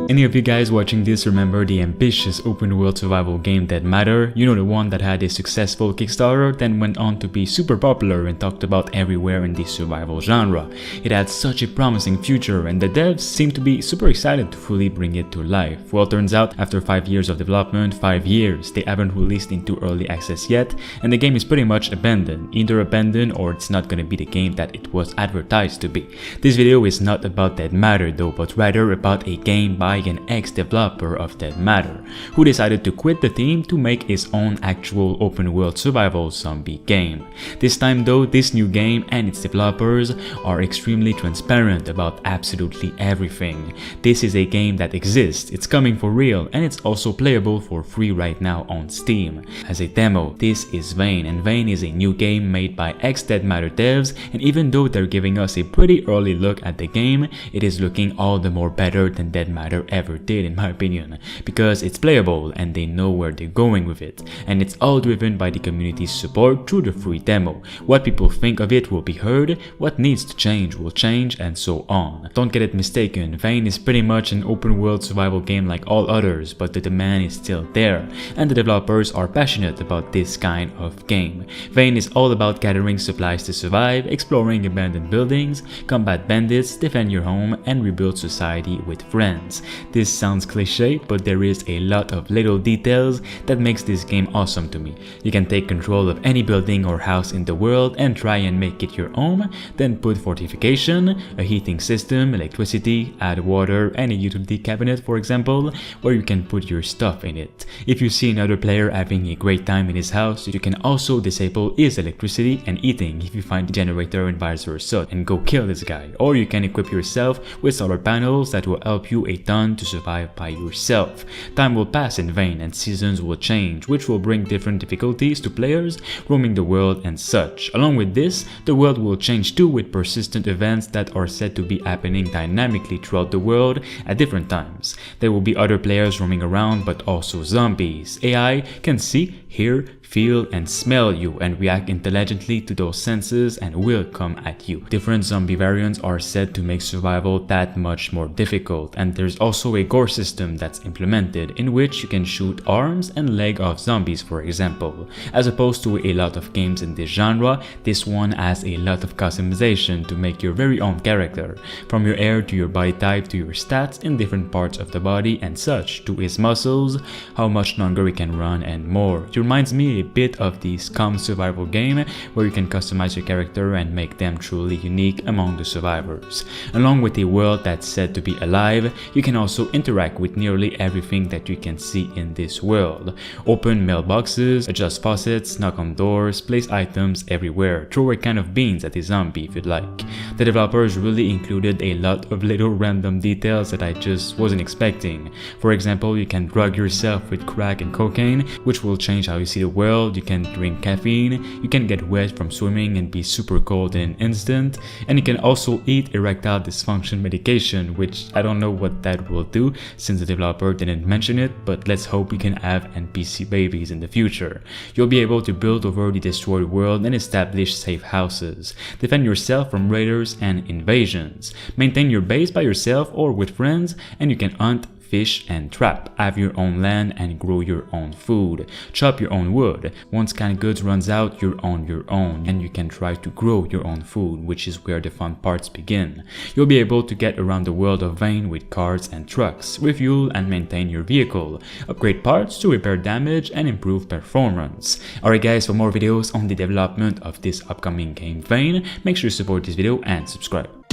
Any of you guys watching this remember the ambitious open world survival game Dead Matter? You know, the one that had a successful Kickstarter, then went on to be super popular and talked about everywhere in the survival genre. It had such a promising future and the devs seemed to be super excited to fully bring it to life. Well, turns out after 5 years of development, 5 years, they haven't released into early access yet and the game is pretty much abandoned. Either abandoned or it's not gonna be the game that it was advertised to be. This video is not about Dead Matter though, but rather about a game by an ex-developer of Dead Matter, who decided to quit the team to make his own actual open world survival zombie game. This time though, this new game and its developers are extremely transparent about absolutely everything. This is a game that exists, it's coming for real, and it's also playable for free right now on Steam. As a demo, this is Vane, and Vane is a new game made by ex-Dead Matter devs, and even though they're giving us a pretty early look at the game, it is looking all the more better than Dead Matter ever did in my opinion, because it's playable and they know where they're going with it, and it's all driven by the community's support through the free demo. What people think of it will be heard, what needs to change will change, and so on. Don't get it mistaken, Vane is pretty much an open world survival game like all others, but the demand is still there, and the developers are passionate about this kind of game. Vane is all about gathering supplies to survive, exploring abandoned buildings, combat bandits, defend your home, and rebuild society with friends. This sounds cliche, but there is a lot of little details that makes this game awesome to me. You can take control of any building or house in the world and try and make it your home, then put fortification, a heating system, electricity, add water, and a utility cabinet for example, where you can put your stuff in it. If you see another player having a great time in his house, you can also disable his electricity and heating if you find the generator and vice versa and go kill this guy. Or you can equip yourself with solar panels that will help you a ton to survive by yourself. Time will pass in Vane and seasons will change, which will bring different difficulties to players roaming the world and such. Along with this, the world will change too, with persistent events that are said to be happening dynamically throughout the world at different times. There will be other players roaming around, but also zombies. AI can see, hear, feel, and smell you and react intelligently to those senses and will come at you. Different zombie variants are said to make survival that much more difficult, and there's also a gore system that's implemented in which you can shoot arms and legs of zombies for example. As opposed to a lot of games in this genre, this one has a lot of customization to make your very own character, from your hair to your body type to your stats in different parts of the body and such, to his muscles, how much longer he can run, and more. It reminds me a bit of the Scum survival game where you can customize your character and make them truly unique among the survivors. Along with a world that's said to be alive, you can also interact with nearly everything that you can see in this world. Open mailboxes, adjust faucets, knock on doors, place items everywhere, throw a can of beans at a zombie if you'd like. The developers really included a lot of little random details that I just wasn't expecting. For example, you can drug yourself with crack and cocaine, which will change how you see the world. You can drink caffeine, you can get wet from swimming and be super cold in an instant, and you can also eat erectile dysfunction medication, which I don't know what that will do since the developer didn't mention it, but let's hope we can have NPC babies in the future. You'll be able to build over the destroyed world and establish safe houses, defend yourself from raiders and invasions, maintain your base by yourself or with friends, and you can hunt, fish, and trap, have your own land and grow your own food, chop your own wood. Once canned goods runs out, you're on your own and you can try to grow your own food, which is where the fun parts begin. You'll be able to get around the world of Vane with cars and trucks, refuel and maintain your vehicle, upgrade parts to repair damage and improve performance. Alright guys, for more videos on the development of this upcoming game Vane, make sure to support this video and subscribe.